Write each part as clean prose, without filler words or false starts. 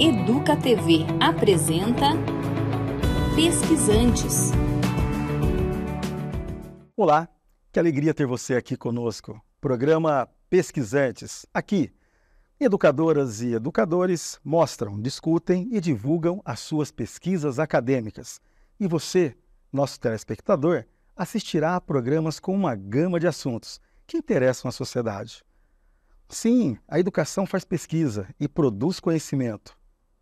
Educa TV apresenta Pesquisantes. Olá, que alegria ter você aqui conosco. Programa Pesquisantes. Aqui, educadoras e educadores mostram, discutem e divulgam as suas pesquisas acadêmicas. E você, nosso telespectador, assistirá a programas com uma gama de assuntos que interessam a sociedade. Sim, a educação faz pesquisa e produz conhecimento.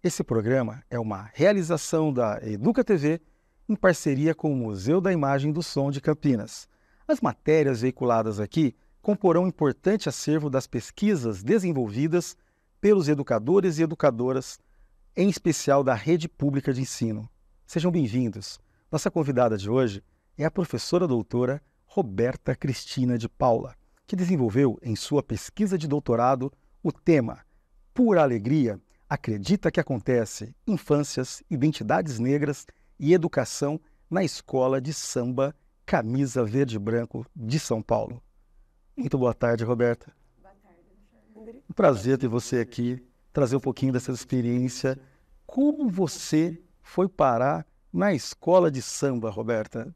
Esse programa é uma realização da Educa TV em parceria com o Museu da Imagem e do Som de Campinas. As matérias veiculadas aqui comporão um importante acervo das pesquisas desenvolvidas pelos educadores e educadoras, em especial da rede pública de ensino. Sejam bem-vindos. Nossa convidada de hoje é a professora doutora Roberta Cristina de Paula, que desenvolveu em sua pesquisa de doutorado o tema Pura Alegria, acredita que acontece infâncias, identidades negras e educação na Escola de Samba Camisa Verde e Branco de São Paulo. Muito boa tarde, Roberta. Boa tarde, Alexandre. Um prazer ter você aqui, trazer um pouquinho dessa experiência. Como você foi parar na escola de samba, Roberta?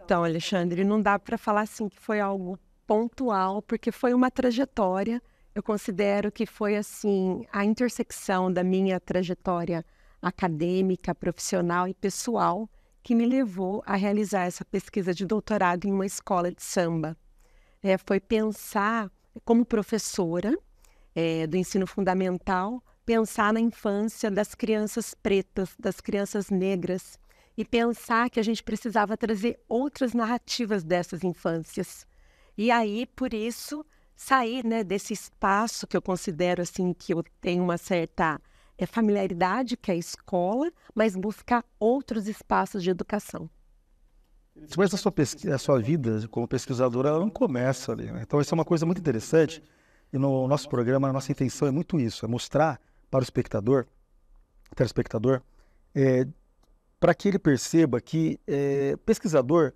Então, Alexandre, não dá para falar assim que foi algo pontual, porque foi uma trajetória. Eu considero que foi assim a intersecção da minha trajetória acadêmica, profissional e pessoal que me levou a realizar essa pesquisa de doutorado em uma escola de samba. Foi pensar, como professora do ensino fundamental, pensar na infância das crianças pretas, das crianças negras, e pensar que a gente precisava trazer outras narrativas dessas infâncias. E aí, por isso, sair, desse espaço que eu considero assim, que eu tenho uma certa familiaridade, que é a escola, mas buscar outros espaços de educação. Mas a sua vida como pesquisadora ela não começa ali, né? Então isso é uma coisa muito interessante e no nosso programa a nossa intenção é muito isso, é mostrar para o telespectador, para que ele perceba que pesquisador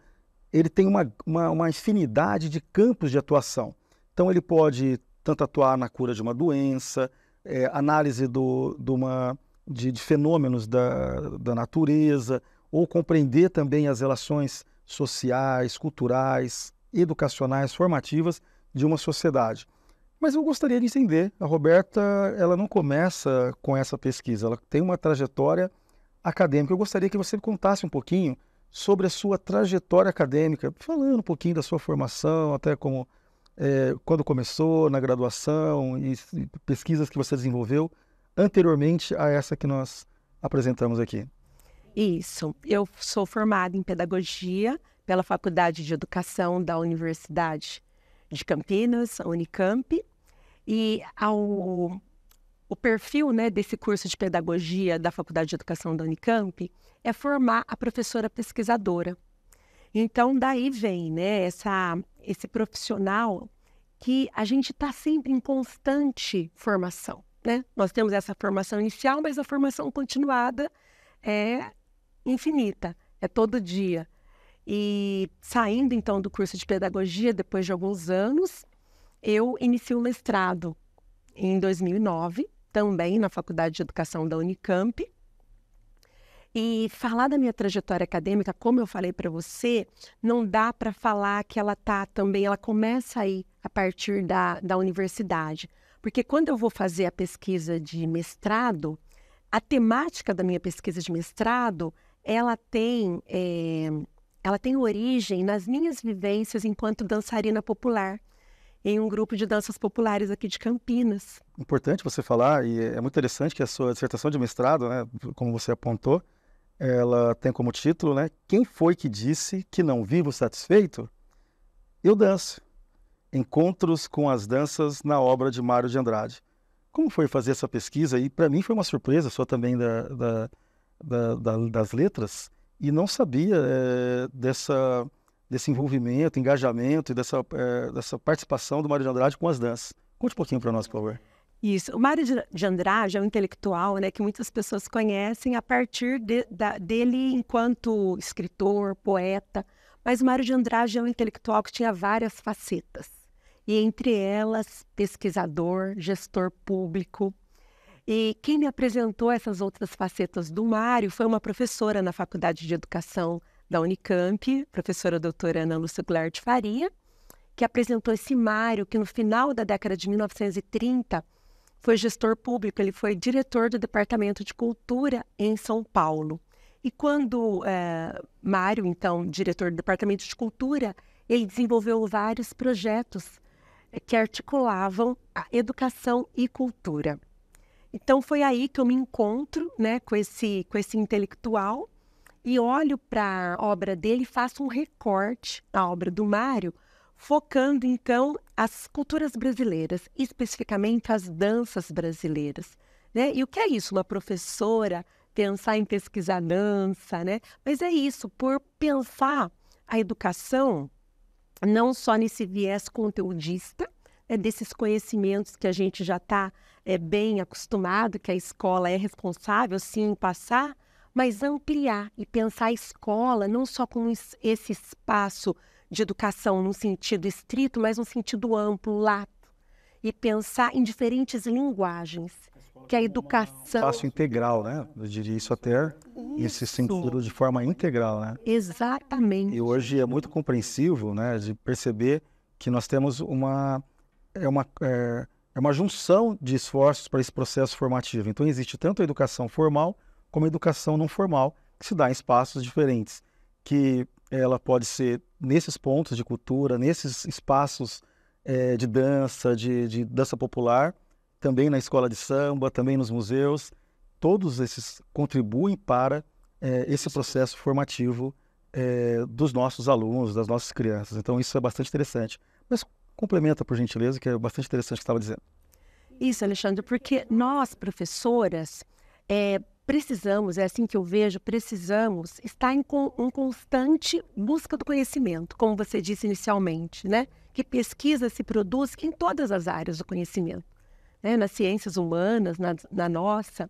ele tem uma infinidade de campos de atuação. Então ele pode tanto atuar na cura de uma doença, análise de fenômenos da natureza, ou compreender também as relações sociais, culturais, educacionais, formativas de uma sociedade. Mas eu gostaria de entender, a Roberta, ela não começa com essa pesquisa, ela tem uma trajetória acadêmica. Eu gostaria que você contasse um pouquinho sobre a sua trajetória acadêmica, falando um pouquinho da sua formação, até como quando começou, na graduação, e pesquisas que você desenvolveu anteriormente a essa que nós apresentamos aqui. Isso. Eu sou formada em pedagogia pela Faculdade de Educação da Universidade de Campinas, a Unicamp, e o perfil desse curso de pedagogia da Faculdade de Educação da Unicamp é formar a professora pesquisadora. Então, daí vem esse profissional que a gente está sempre em constante formação, Nós temos essa formação inicial, mas a formação continuada é infinita, é todo dia. E saindo, então, do curso de pedagogia, depois de alguns anos, eu iniciei o mestrado em 2009, também na Faculdade de Educação da Unicamp. E falar da minha trajetória acadêmica, como eu falei para você, não dá para falar que ela começa aí a partir da universidade. Porque quando eu vou fazer a pesquisa de mestrado, a temática da minha pesquisa de mestrado, ela tem origem nas minhas vivências enquanto dançarina popular, em um grupo de danças populares aqui de Campinas. Importante você falar, e é muito interessante que a sua dissertação de mestrado, como você apontou, ela tem como título, Quem foi que disse que não vivo satisfeito? Eu danço. Encontros com as danças na obra de Mário de Andrade. Como foi fazer essa pesquisa? E para mim foi uma surpresa, sou também das letras, e não sabia desse envolvimento, engajamento e dessa participação do Mário de Andrade com as danças. Conte um pouquinho para nós, por favor. Isso. O Mário de Andrade é um intelectual, que muitas pessoas conhecem a partir dele enquanto escritor, poeta, mas o Mário de Andrade é um intelectual que tinha várias facetas, e entre elas pesquisador, gestor público, E quem me apresentou essas outras facetas do Mário foi uma professora na Faculdade de Educação da Unicamp, professora doutora Ana Lúcia Goulart Faria, que apresentou esse Mário, que no final da década de 1930 foi gestor público, ele foi diretor do Departamento de Cultura em São Paulo. E quando Mário, então, diretor do Departamento de Cultura, ele desenvolveu vários projetos que articulavam a educação e cultura. Então, foi aí que eu me encontro, né, com esse intelectual e olho para a obra dele e faço um recorte na obra do Mário, focando, então, as culturas brasileiras, especificamente as danças brasileiras, né? E o que é isso? Uma professora pensar em pesquisar dança, né? Mas é isso, por pensar a educação não só nesse viés conteudista, desses conhecimentos que a gente já está bem acostumado, que a escola é responsável, sim, em passar, mas ampliar e pensar a escola não só como esse espaço de educação no sentido estrito, mas no sentido amplo, lato, e pensar em diferentes linguagens, que a educação... Espaço integral, né? Eu diria isso até nesse sentido de forma integral, né? Exatamente. E hoje é muito compreensível, né, de perceber que nós temos uma junção de esforços para esse processo formativo. Então, existe tanto a educação formal como a educação não formal, que se dá em espaços diferentes, que ela pode ser nesses pontos de cultura, nesses espaços de dança, de dança popular, também na escola de samba, também nos museus. Todos esses contribuem para esse processo formativo dos nossos alunos, das nossas crianças. Então, isso é bastante interessante. Mas complementa, por gentileza, que é bastante interessante o que você estava dizendo. Isso, Alexandre, porque nós, professoras, precisamos, é assim que eu vejo, precisamos estar em constante busca do conhecimento, como você disse inicialmente, né? Que pesquisa se produz em todas as áreas do conhecimento, né? Nas ciências humanas, na nossa.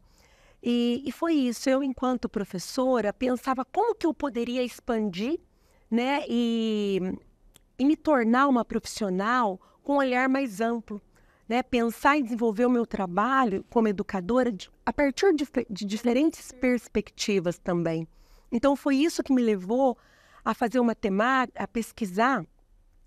E foi isso, eu, enquanto professora, pensava como que eu poderia expandir, né? E me tornar uma profissional com um olhar mais amplo, né? Pensar em desenvolver o meu trabalho como educadora a partir de diferentes perspectivas também. Então, foi isso que me levou a fazer a pesquisar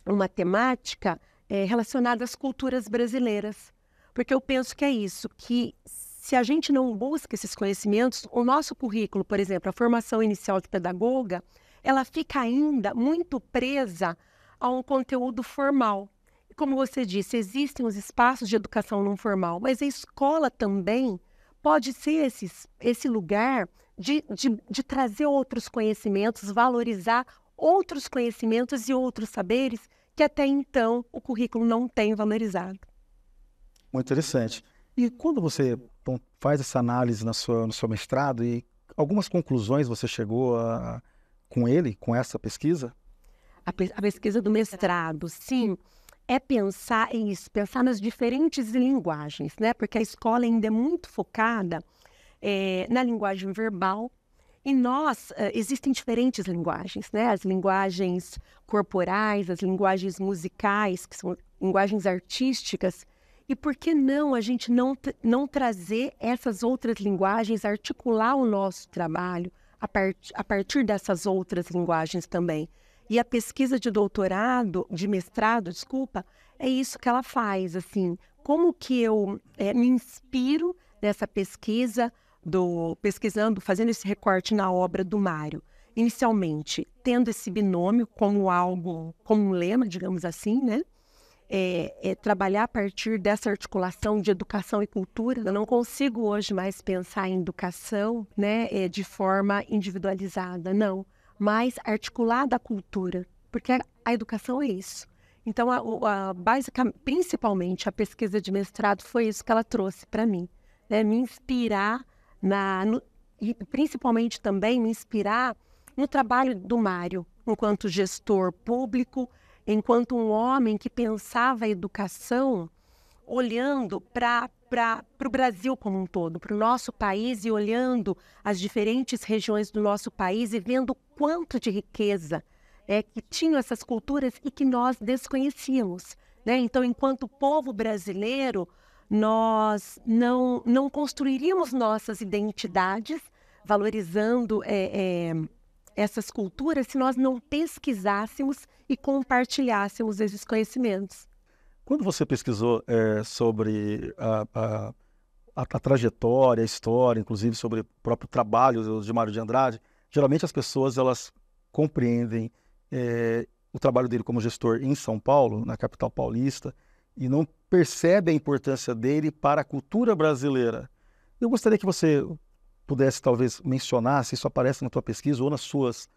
uma temática relacionada às culturas brasileiras. Porque eu penso que é isso, que se a gente não busca esses conhecimentos, o nosso currículo, por exemplo, a formação inicial de pedagoga, ela fica ainda muito presa a um conteúdo formal. Como você disse, existem os espaços de educação não formal, mas a escola também pode ser esse lugar de trazer outros conhecimentos, valorizar outros conhecimentos e outros saberes que até então o currículo não tem valorizado. Muito interessante. E quando você faz essa análise no seu mestrado, e algumas conclusões você chegou com essa pesquisa? A pesquisa do mestrado, sim, é pensar em isso, pensar nas diferentes linguagens, né? Porque a escola ainda é muito focada na linguagem verbal, e existem diferentes linguagens, né? As linguagens corporais, as linguagens musicais, que são linguagens artísticas, e por que não a gente não trazer essas outras linguagens, articular o nosso trabalho a partir dessas outras linguagens também? E a pesquisa de mestrado, é isso que ela faz, assim, como que eu me inspiro nessa pesquisa, fazendo esse recorte na obra do Mário. Inicialmente, tendo esse binômio como um lema, digamos assim, né? Trabalhar a partir dessa articulação de educação e cultura. Eu não consigo hoje mais pensar em educação, né, de forma individualizada, não, mas articulada à cultura, porque a educação é isso. Então, principalmente a pesquisa de mestrado foi isso que ela trouxe para mim, né, me inspirar e principalmente também me inspirar no trabalho do Mário, enquanto gestor público, enquanto um homem que pensava a educação olhando para o Brasil como um todo, para o nosso país, e olhando as diferentes regiões do nosso país e vendo o quanto de riqueza que tinham essas culturas e que nós desconhecíamos, né? Então, enquanto povo brasileiro, nós não construiríamos nossas identidades valorizando essas culturas se nós não pesquisássemos e compartilhássemos esses conhecimentos. Quando você pesquisou sobre a trajetória, a história, inclusive sobre o próprio trabalho de Mário de Andrade, geralmente as pessoas elas compreendem o trabalho dele como gestor em São Paulo, na capital paulista, e não percebem a importância dele para a cultura brasileira. Eu gostaria que você pudesse talvez mencionar, se isso aparece na tua pesquisa ou nas suas,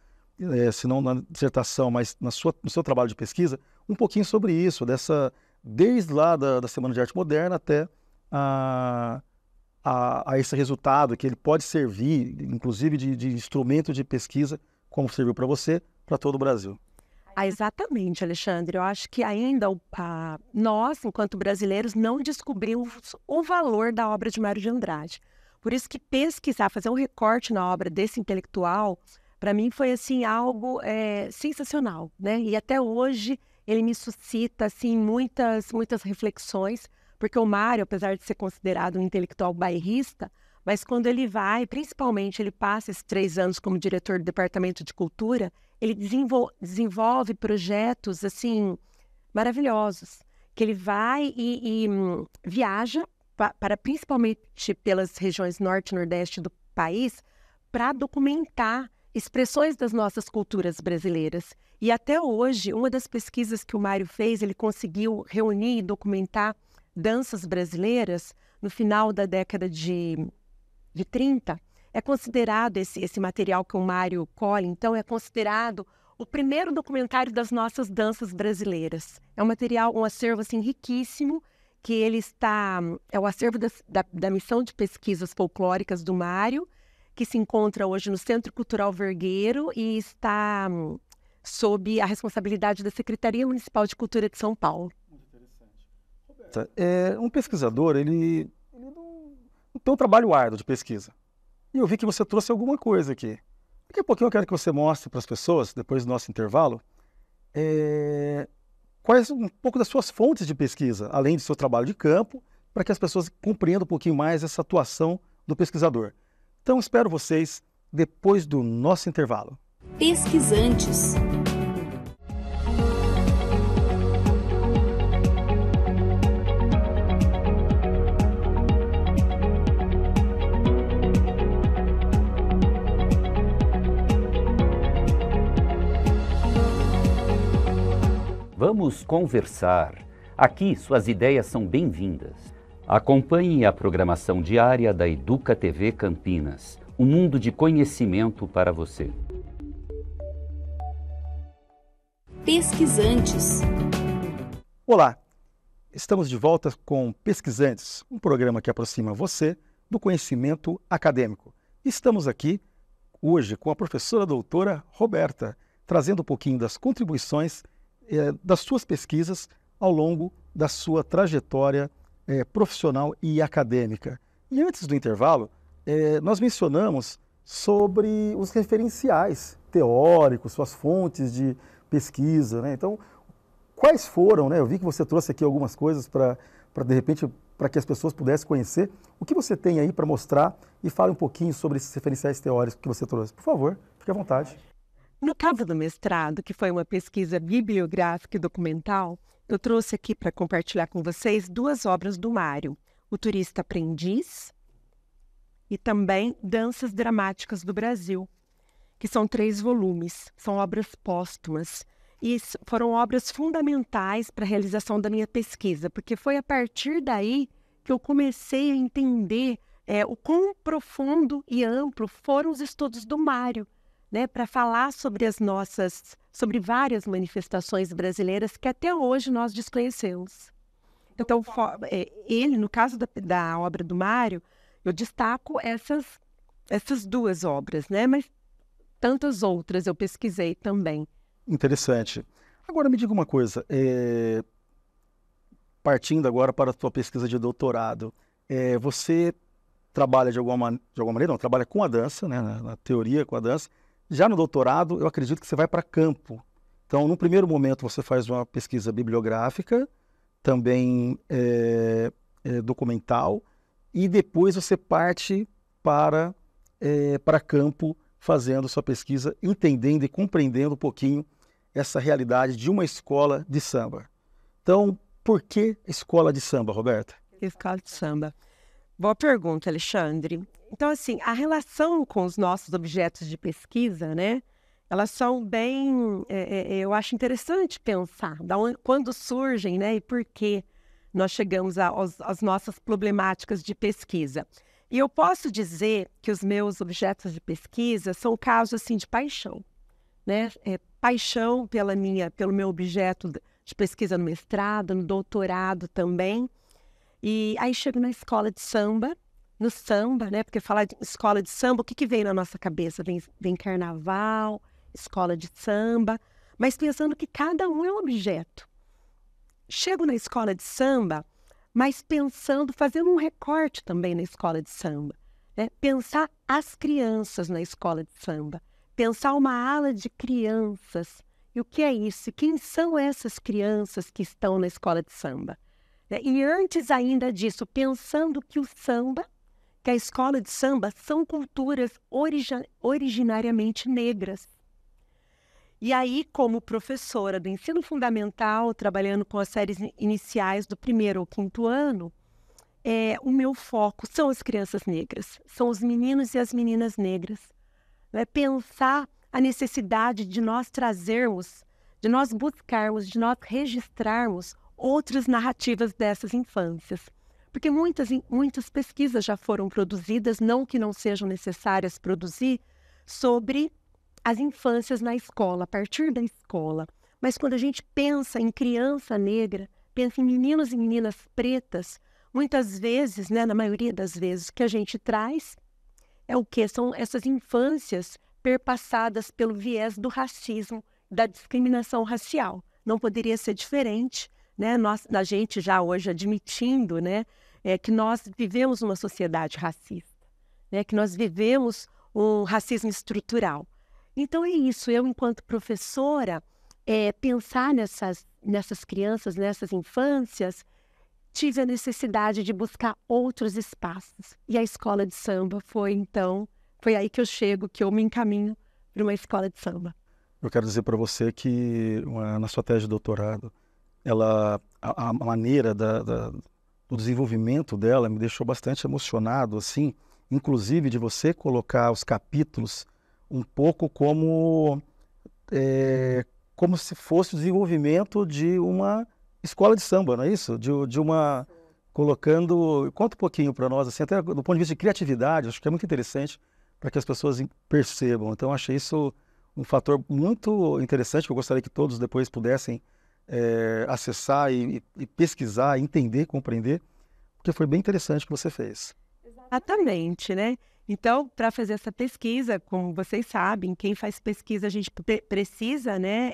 se não na dissertação, mas no seu trabalho de pesquisa, um pouquinho sobre isso, desde lá da Semana de Arte Moderna até a esse resultado que ele pode servir, inclusive de instrumento de pesquisa, como serviu para você, para todo o Brasil. Exatamente, Alexandre. Eu acho que ainda nós, enquanto brasileiros, não descobrimos o valor da obra de Mário de Andrade. Por isso que pesquisar, fazer um recorte na obra desse intelectual, para mim foi assim algo sensacional, né? E até hoje ele me suscita assim muitas reflexões, porque o Mário, apesar de ser considerado um intelectual bairrista, mas quando ele vai, principalmente ele passa esses 3 anos como diretor do Departamento de Cultura, ele desenvolve projetos assim maravilhosos, que ele vai e viaja para principalmente pelas regiões norte e nordeste do país para documentar expressões das nossas culturas brasileiras. E até hoje, uma das pesquisas que o Mário fez, ele conseguiu reunir e documentar danças brasileiras no final da década de 30. É considerado esse material que o Mário colhe, então, é considerado o primeiro documentário das nossas danças brasileiras. É um material, um acervo assim, riquíssimo, que ele está... É o acervo da Missão de Pesquisas Folclóricas do Mário, que se encontra hoje no Centro Cultural Vergueiro e está sob a responsabilidade da Secretaria Municipal de Cultura de São Paulo. Muito interessante. Roberta, um pesquisador, ele não tem um trabalho árduo de pesquisa. E eu vi que você trouxe alguma coisa aqui. Daqui a pouquinho eu quero que você mostre para as pessoas, depois do nosso intervalo, quais um pouco das suas fontes de pesquisa, além do seu trabalho de campo, para que as pessoas compreendam um pouquinho mais essa atuação do pesquisador. Então, espero vocês depois do nosso intervalo. Pesquisantes. Vamos conversar. Aqui suas ideias são bem-vindas. Acompanhe a programação diária da Educa TV Campinas, um mundo de conhecimento para você. Pesquisantes. Olá, estamos de volta com Pesquisantes, um programa que aproxima você do conhecimento acadêmico. Estamos aqui hoje com a professora doutora Roberta, trazendo um pouquinho das contribuições das suas pesquisas ao longo da sua trajetória profissional e acadêmica. E antes do intervalo, nós mencionamos sobre os referenciais teóricos, suas fontes de pesquisa, né? Então, quais foram, né? Eu vi que você trouxe aqui algumas coisas para de repente, para que as pessoas pudessem conhecer. O que você tem aí para mostrar e fale um pouquinho sobre esses referenciais teóricos que você trouxe. Por favor, fique à vontade. No caso do mestrado, que foi uma pesquisa bibliográfica e documental, eu trouxe aqui para compartilhar com vocês 2 obras do Mário, O Turista Aprendiz e também Danças Dramáticas do Brasil, que são 3 volumes, são obras póstumas e foram obras fundamentais para a realização da minha pesquisa, porque foi a partir daí que eu comecei a entender o quão profundo e amplo foram os estudos do Mário, né, para falar sobre várias manifestações brasileiras que até hoje nós desconhecemos. Então, ele, no caso da obra do Mário, eu destaco essas 2 obras, né, mas tantas outras eu pesquisei também. Interessante. Agora me diga uma coisa, partindo agora para a tua pesquisa de doutorado, você trabalha de alguma maneira, não, trabalha com a dança, né, na teoria com a dança. Já no doutorado, eu acredito que você vai para campo. Então, no primeiro momento, você faz uma pesquisa bibliográfica, também documental e depois você parte para campo fazendo sua pesquisa, entendendo e compreendendo um pouquinho essa realidade de uma escola de samba. Então, por que escola de samba, Roberta? Escola de samba. Boa pergunta, Alexandre. Então, assim, a relação com os nossos objetos de pesquisa, né? Elas são bem... eu acho interessante pensar quando surgem, né? E por que nós chegamos às nossas problemáticas de pesquisa. E eu posso dizer que os meus objetos de pesquisa são casos, assim, de paixão, né? Paixão pelo meu objeto de pesquisa no mestrado, no doutorado também. E aí chego na escola de samba, no samba, né? Porque falar de escola de samba, o que vem na nossa cabeça? Vem carnaval, escola de samba, mas pensando que cada um é um objeto. Chego na escola de samba, mas fazendo um recorte também na escola de samba, né? Pensar as crianças na escola de samba, pensar uma ala de crianças. E o que é isso? Quem são essas crianças que estão na escola de samba? E antes ainda disso, pensando que o samba, que a escola de samba são culturas originariamente negras. E aí, como professora do ensino fundamental, trabalhando com as séries iniciais do 1º ao 5º ano, o meu foco são as crianças negras, são os meninos e as meninas negras. Pensar a necessidade de nós trazermos, de nós buscarmos, de nós registrarmos outras narrativas dessas infâncias. Porque muitas pesquisas já foram produzidas, não que não sejam necessárias produzir, sobre as infâncias na escola, a partir da escola. Mas quando a gente pensa em criança negra, pensa em meninos e meninas pretas, muitas vezes, né, na maioria das vezes, o que a gente traz é o quê? São essas infâncias perpassadas pelo viés do racismo, da discriminação racial. Não poderia ser diferente, né? A gente já hoje admitindo, né, que nós vivemos uma sociedade racista, né, que nós vivemos um racismo estrutural. Então é isso, eu enquanto professora, pensar nessas crianças, nessas infâncias, tive a necessidade de buscar outros espaços. E a escola de samba foi aí que eu me encaminho para uma escola de samba. Eu quero dizer para você que na sua tese de doutorado, a maneira do desenvolvimento dela me deixou bastante emocionado, assim, inclusive de você colocar os capítulos um pouco como se fosse o desenvolvimento de uma escola de samba, não é isso? Conta um pouquinho para nós, assim, até do ponto de vista de criatividade, acho que é muito interessante para que as pessoas percebam. Então, achei isso um fator muito interessante, que eu gostaria que todos depois pudessem acessar e pesquisar, entender, compreender, porque foi bem interessante o que você fez. Exatamente, né? Então, para fazer essa pesquisa, como vocês sabem, quem faz pesquisa, a gente precisa, né,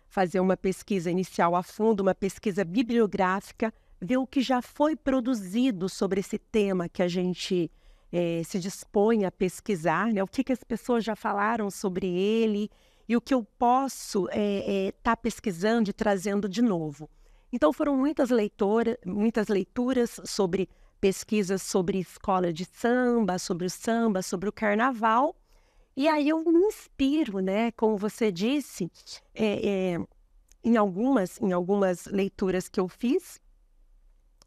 fazer uma pesquisa inicial a fundo, uma pesquisa bibliográfica, ver o que já foi produzido sobre esse tema que a gente se dispõe a pesquisar, né? O que as pessoas já falaram sobre ele e o que eu posso estar pesquisando e trazendo de novo. Então, foram muitas leituras sobre pesquisas sobre escola de samba, sobre o carnaval. E aí eu me inspiro, né, como você disse, em algumas leituras que eu fiz.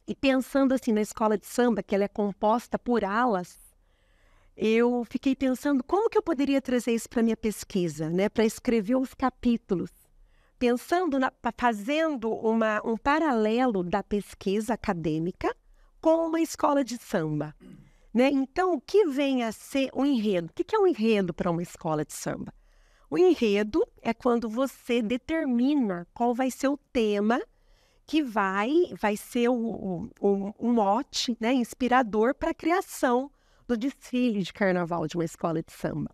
E pensando assim na escola de samba, que ela é composta por alas, eu fiquei pensando como que eu poderia trazer isso para a minha pesquisa, né, para escrever os capítulos. Pensando, fazendo um paralelo da pesquisa acadêmica com uma escola de samba, né? Então, o que vem a ser o enredo? O que é um enredo para uma escola de samba? O enredo é quando você determina qual vai ser o tema que vai ser um mote, né, inspirador para a criação do desfile de carnaval de uma escola de samba.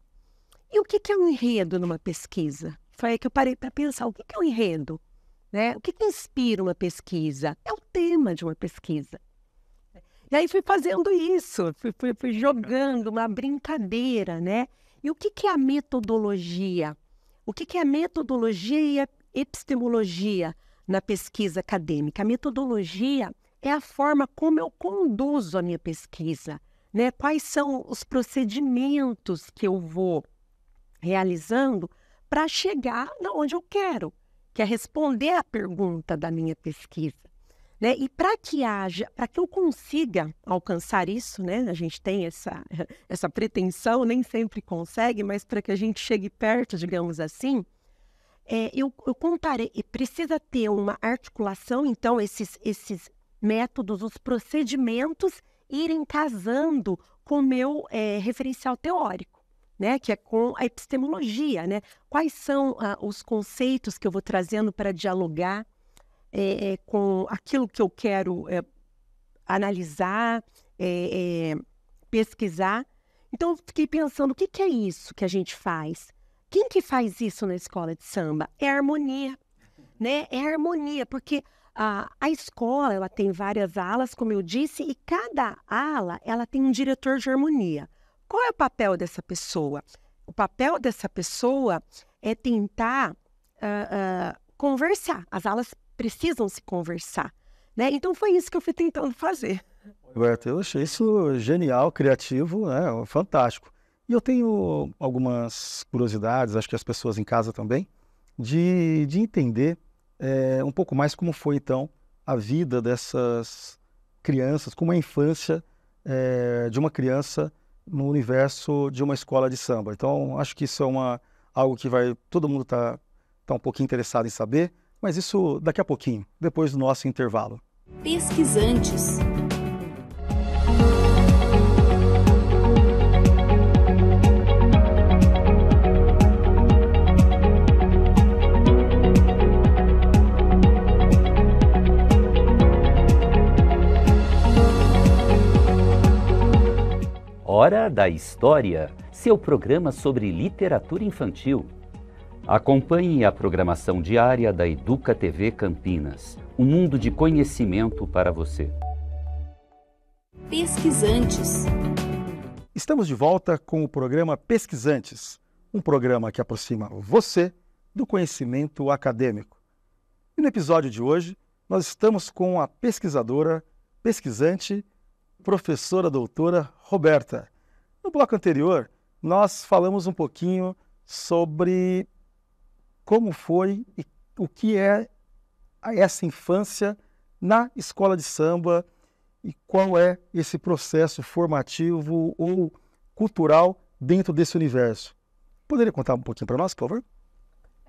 E o que é um enredo numa pesquisa? Foi aí que eu parei para pensar, o que é um enredo? Né? O que inspira uma pesquisa? É o tema de uma pesquisa. E aí fui fazendo isso, fui jogando uma brincadeira, né? E o que é a metodologia? O que é a metodologia e a epistemologia na pesquisa acadêmica? A metodologia é a forma como eu conduzo a minha pesquisa, né? Quais são os procedimentos que eu vou realizando para chegar onde eu quero, que é responder a pergunta da minha pesquisa, né? E para que eu consiga alcançar isso, né? A gente tem essa pretensão, nem sempre consegue, mas para que a gente chegue perto, digamos assim, eu comparei, e precisa ter uma articulação, então esses métodos, os procedimentos irem casando com o meu referencial teórico, né? Que é com a epistemologia, né? Quais são os conceitos que eu vou trazendo para dialogar com aquilo que eu quero analisar, pesquisar. Então, eu fiquei pensando, o que é isso que a gente faz? Quem que faz isso na escola de samba? É a harmonia, né? É a harmonia, porque a escola, ela tem várias alas, como eu disse, e cada ala, ela tem um diretor de harmonia. Qual é o papel dessa pessoa? O papel dessa pessoa é tentar conversar. As alas precisam se conversar, né? Então, foi isso que eu fui tentando fazer. Roberto, eu achei isso genial, criativo, né? Fantástico. E eu tenho algumas curiosidades, acho que as pessoas em casa também, de entender um pouco mais como foi, então, a vida dessas crianças, como é a infância de uma criança no universo de uma escola de samba. Então, acho que isso é algo que todo mundo tá um pouquinho interessado em saber, mas isso daqui a pouquinho, depois do nosso intervalo. Pesquisantes. Hora da História, seu programa sobre literatura infantil. Acompanhe a programação diária da Educa TV Campinas, um mundo de conhecimento para você. Pesquisantes. Estamos de volta com o programa Pesquisantes, um programa que aproxima você do conhecimento acadêmico. E no episódio de hoje, nós estamos com a pesquisadora, pesquisante, professora doutora Roberta. No bloco anterior, nós falamos um pouquinho sobre como foi e o que é essa infância na escola de samba e qual é esse processo formativo ou cultural dentro desse universo. Poderia contar um pouquinho para nós, por favor?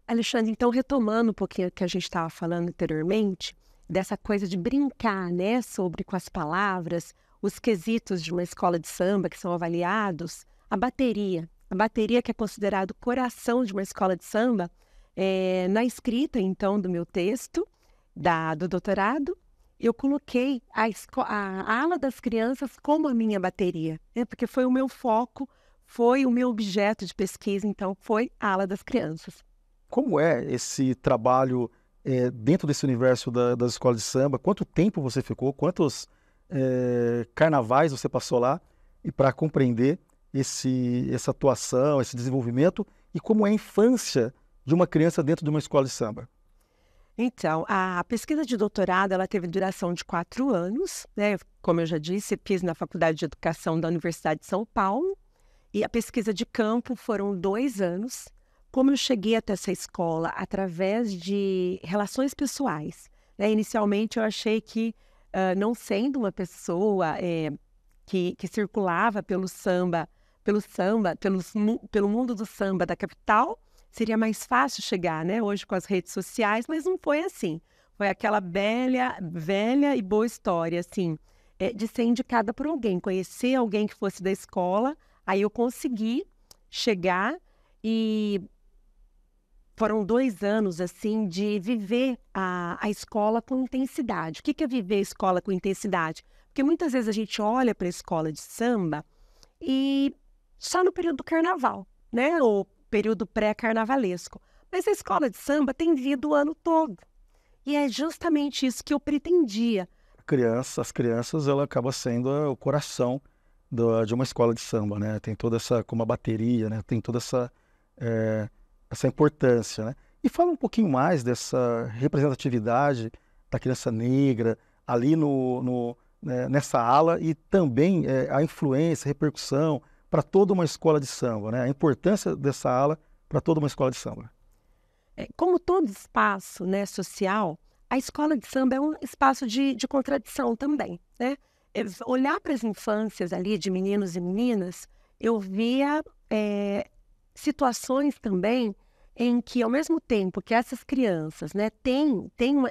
Alexandre, então, retomando um pouquinho o que a gente estava falando anteriormente, dessa coisa de brincar, né, com as palavras, os quesitos de uma escola de samba que são avaliados, a bateria que é considerado o coração de uma escola de samba, na escrita, então, do meu texto, do doutorado, eu coloquei a ala das crianças como a minha bateria, né? Porque foi o meu foco, foi o meu objeto de pesquisa, então foi a ala das crianças. Como é esse trabalho dentro desse universo das escolas de samba? Quanto tempo você ficou? Quantos carnavais você passou lá? E para compreender essa atuação, esse desenvolvimento e como é a infância de uma criança dentro de uma escola de samba? Então, a pesquisa de doutorado, ela teve duração de 4 anos, né? Como eu já disse, fiz na Faculdade de Educação da Universidade de São Paulo, e a pesquisa de campo foram 2 anos. Como eu cheguei até essa escola? Através de relações pessoais, né? Inicialmente, eu achei que, não sendo uma pessoa que circulava pelo mundo do samba da capital, seria mais fácil chegar, né? Hoje com as redes sociais, mas não foi assim. Foi aquela velha e boa história, assim, de ser indicada por alguém, conhecer alguém que fosse da escola, aí eu consegui chegar e foram 2 anos, assim, de viver a escola com intensidade. O que é viver a escola com intensidade? Porque muitas vezes a gente olha para a escola de samba e só no período do carnaval, né? Ou período pré-carnavalesco. Mas a escola de samba tem vida o ano todo. E é justamente isso que eu pretendia. As crianças, ela acaba sendo o coração de uma escola de samba, né? Tem toda essa, como a bateria, né? Tem toda essa importância, né? E fala um pouquinho mais dessa representatividade da criança negra, ali nessa ala e também a influência, a repercussão para toda uma escola de samba, né? A importância dessa ala para toda uma escola de samba. Como todo espaço, né, social, a escola de samba é um espaço de contradição também, né? Olhar para as infâncias ali de meninos e meninas, eu via situações também em que, ao mesmo tempo que essas crianças, né,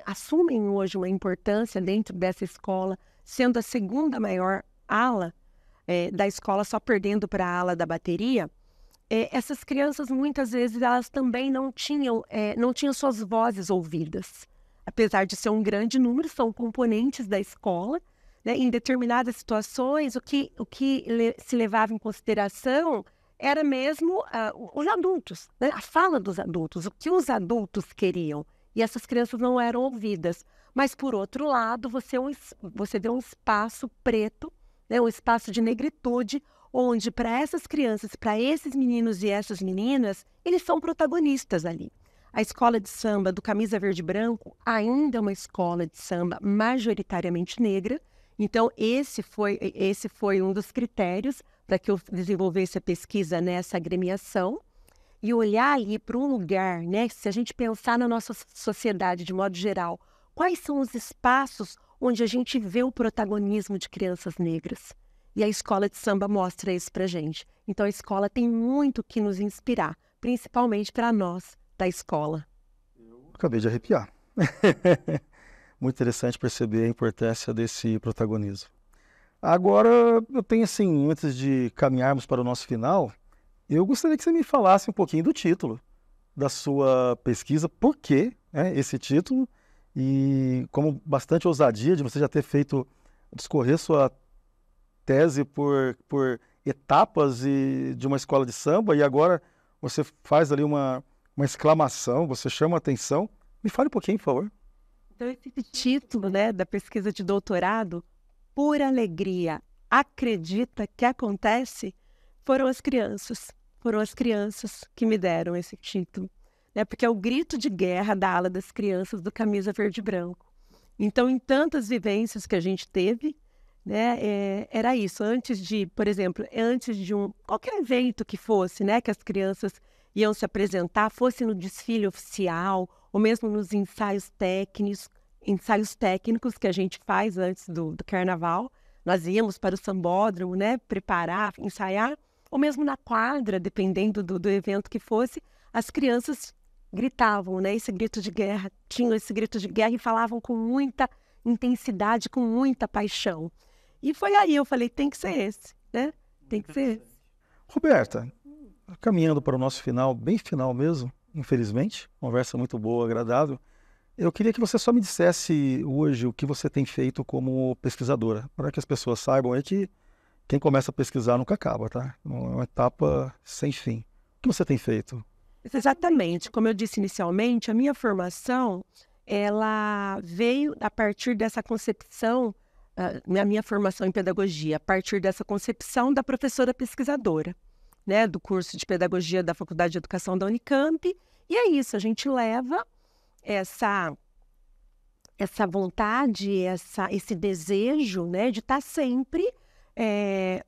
assumem hoje uma importância dentro dessa escola, sendo a segunda maior ala da escola, só perdendo para a ala da bateria, essas crianças, muitas vezes, elas também não tinham suas vozes ouvidas. Apesar de ser um grande número, são componentes da escola, né? Em determinadas situações, o que se levava em consideração era mesmo os adultos, né? A fala dos adultos, o que os adultos queriam. E essas crianças não eram ouvidas. Mas, por outro lado, você vê um espaço preto, né? Um espaço de negritude, onde para essas crianças, para esses meninos e essas meninas, eles são protagonistas ali. A escola de samba do Camisa Verde e Branco ainda é uma escola de samba majoritariamente negra. Então, esse foi um dos critérios para que eu desenvolvesse a pesquisa nessa agremiação. E olhar ali para um lugar, né? Se a gente pensar na nossa sociedade de modo geral, quais são os espaços onde a gente vê o protagonismo de crianças negras? E a escola de samba mostra isso para a gente. Então, a escola tem muito que nos inspirar, principalmente para nós da escola. Acabei de arrepiar. Muito interessante perceber a importância desse protagonismo. Agora, eu tenho assim, antes de caminharmos para o nosso final, eu gostaria que você me falasse um pouquinho do título da sua pesquisa, por que esse título, e como bastante ousadia de você já ter discorrer sua tese por etapas de uma escola de samba, e agora você faz ali uma exclamação, você chama a atenção. Me fale um pouquinho, por favor. Então, esse título, né, da pesquisa de doutorado, Por Alegria, Acredita que Acontece, foram as crianças que me deram esse título, né, porque é o grito de guerra da ala das crianças do Camisa Verde e Branco. Então, em tantas vivências que a gente teve, né, era isso, por exemplo, antes de qualquer evento que fosse, né, que as crianças iam se apresentar, fosse no desfile oficial, ou mesmo nos ensaios técnicos que a gente faz antes do carnaval, nós íamos para o sambódromo, né, preparar, ensaiar, ou mesmo na quadra, dependendo do evento que fosse, as crianças gritavam, né, tinham esse grito de guerra e falavam com muita intensidade, com muita paixão. E foi aí, eu falei, tem que ser esse, né? Tem que ser esse. Roberta, caminhando para o nosso final, bem final mesmo, infelizmente, conversa muito boa, agradável, eu queria que você só me dissesse hoje o que você tem feito como pesquisadora, para que as pessoas saibam aí que quem começa a pesquisar nunca acaba, tá? É uma etapa sem fim. O que você tem feito? Exatamente. Como eu disse inicialmente, a minha formação, ela veio a partir dessa concepção, a minha formação em pedagogia, a partir dessa concepção da professora pesquisadora, né, do curso de pedagogia da Faculdade de Educação da Unicamp. E é isso, a gente leva essa vontade, esse desejo, né, de estar sempre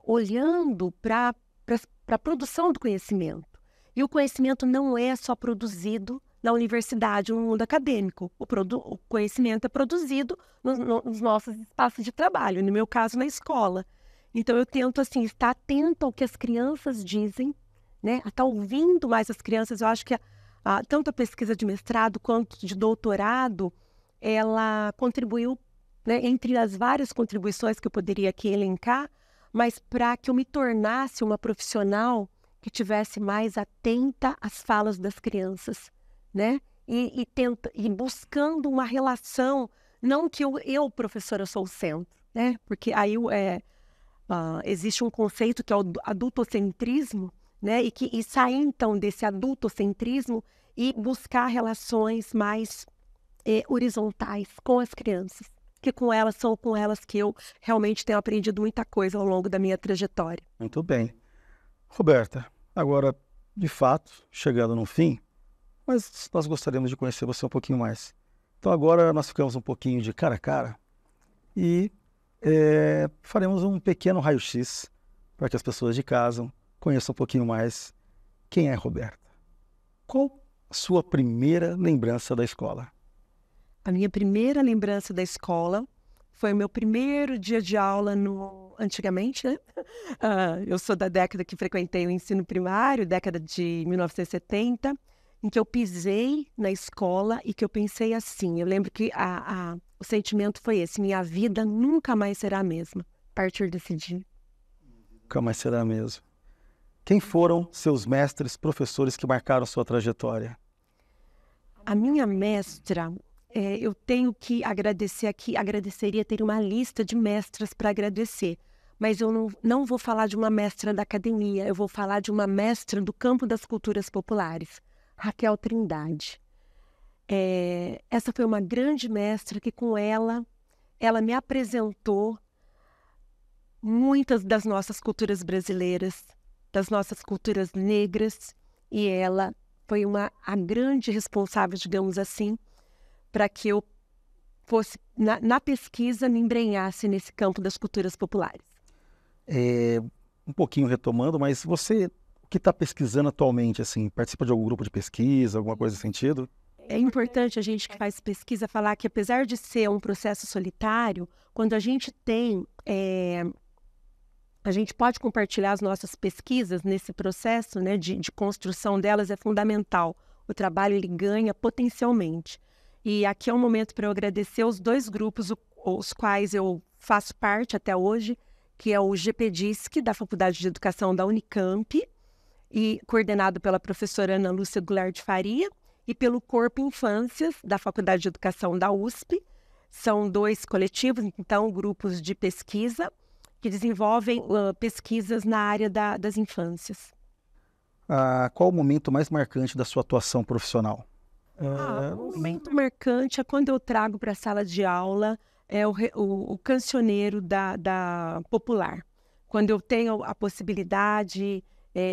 olhando para a produção do conhecimento. E o conhecimento não é só produzido na universidade, no mundo acadêmico. O conhecimento é produzido nos nossos espaços de trabalho, no meu caso, na escola. Então, eu tento, assim, estar atento ao que as crianças dizem, né? A estar ouvindo mais as crianças. Eu acho que tanto a pesquisa de mestrado quanto de doutorado, ela contribuiu, né, entre as várias contribuições que eu poderia aqui elencar, mas para que eu me tornasse uma profissional que tivesse mais atenta às falas das crianças, né? E buscando uma relação, não que eu, professora, sou o centro, né? Porque aí existe um conceito que é o adultocentrismo, né? E sair, então, desse adultocentrismo e buscar relações mais horizontais com as crianças, que são com elas que eu realmente tenho aprendido muita coisa ao longo da minha trajetória. Muito bem. Roberta, agora, de fato, chegando no fim, mas nós gostaríamos de conhecer você um pouquinho mais. Então agora nós ficamos um pouquinho de cara a cara. e faremos um pequeno raio-x para que as pessoas de casa conheçam um pouquinho mais quem é Roberta. Qual a sua primeira lembrança da escola? A minha primeira lembrança da escola foi o meu primeiro dia de aula antigamente, né? Eu sou da década que frequentei o ensino primário, década de 1970, em que eu pisei na escola e que eu pensei assim, eu lembro que o sentimento foi esse, minha vida nunca mais será a mesma, a partir desse dia. Nunca mais será a mesma. Quem foram seus mestres, professores que marcaram sua trajetória? A minha mestra, eu tenho que agradecer aqui, agradeceria ter uma lista de mestras para agradecer, mas eu não vou falar de uma mestra da academia, eu vou falar de uma mestra do campo das culturas populares, Raquel Trindade. Essa foi uma grande mestra que com ela me apresentou muitas das nossas culturas brasileiras, das nossas culturas negras, e ela foi a grande responsável, digamos assim, para que eu fosse, na pesquisa, me embrenhasse nesse campo das culturas populares. Um pouquinho retomando, mas você, o que está pesquisando atualmente, assim, participa de algum grupo de pesquisa, alguma coisa nesse sentido? É importante a gente que faz pesquisa falar que, apesar de ser um processo solitário, quando a gente tem... A gente pode compartilhar as nossas pesquisas nesse processo, né, de construção delas, é fundamental. O trabalho ele ganha potencialmente. E aqui é um momento para eu agradecer os dois grupos, os quais eu faço parte até hoje, que é o GPDisc, da Faculdade de Educação da Unicamp, e coordenado pela professora Ana Lúcia Goulart de Faria, e pelo Corpo Infâncias, da Faculdade de Educação da USP. São dois coletivos, então, grupos de pesquisa, que desenvolvem pesquisas na área das infâncias. Qual o momento mais marcante da sua atuação profissional? O momento marcante é quando eu trago para a sala de aula o cancioneiro da popular. Quando eu tenho a possibilidade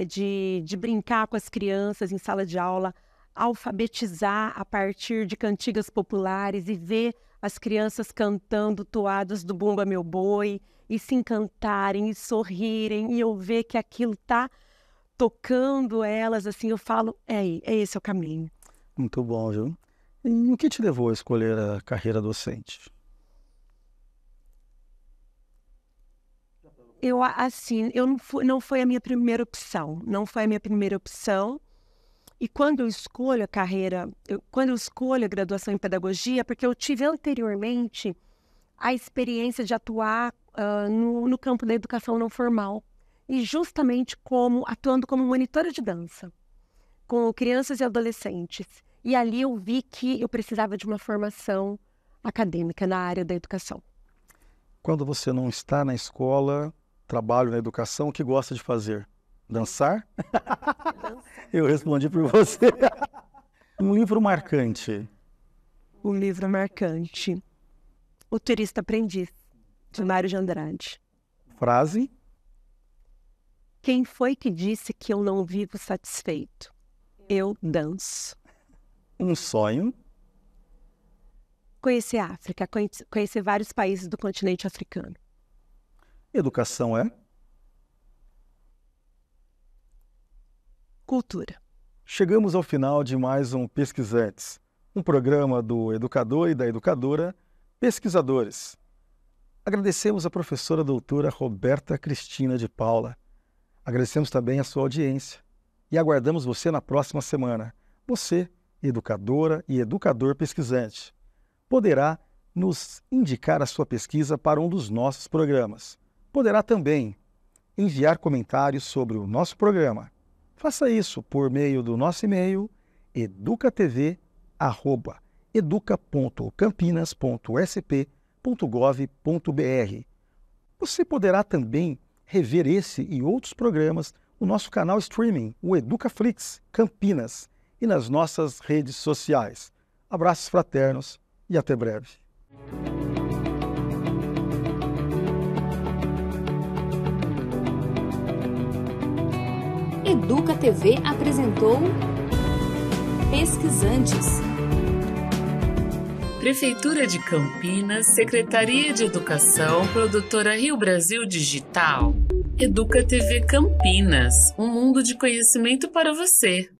de brincar com as crianças em sala de aula, alfabetizar a partir de cantigas populares e ver as crianças cantando toadas do Bumba Meu Boi, e se encantarem, e sorrirem, e eu ver que aquilo está tocando elas, assim, eu falo, esse é o caminho. Muito bom, viu? E o que te levou a escolher a carreira docente? Não foi a minha primeira opção, e quando eu escolho a carreira, quando eu escolho a graduação em pedagogia, porque eu tive anteriormente a experiência de atuar no campo da educação não formal, e justamente atuando como monitora de dança, com crianças e adolescentes. E ali eu vi que eu precisava de uma formação acadêmica na área da educação. Quando você não está na escola, trabalho na educação, o que gosta de fazer? Dançar? Eu respondi por você. Um livro marcante. Um livro marcante. O Turista Aprendiz, de Mário de Andrade. Frase? Quem foi que disse que eu não vivo satisfeito? Eu danço. Um sonho? Conhecer a África, conhecer vários países do continente africano. Educação é? Cultura. Chegamos ao final de mais um Pesquisantes, um programa do educador e da educadora Pesquisadores. Agradecemos a professora doutora Roberta Cristina de Paula. Agradecemos também a sua audiência e aguardamos você na próxima semana. Você, educadora e educador pesquisante, poderá nos indicar a sua pesquisa para um dos nossos programas. Poderá também enviar comentários sobre o nosso programa. Faça isso por meio do nosso e-mail educatv@educa.campinas.sp.gov.br. Você poderá também rever esse e outros programas no nosso canal streaming, o Educaflix Campinas, e nas nossas redes sociais. Abraços fraternos e até breve. Educa TV apresentou Pesquisantes. Prefeitura de Campinas, Secretaria de Educação, Produtora Rio Brasil Digital. Educa TV Campinas, um mundo de conhecimento para você.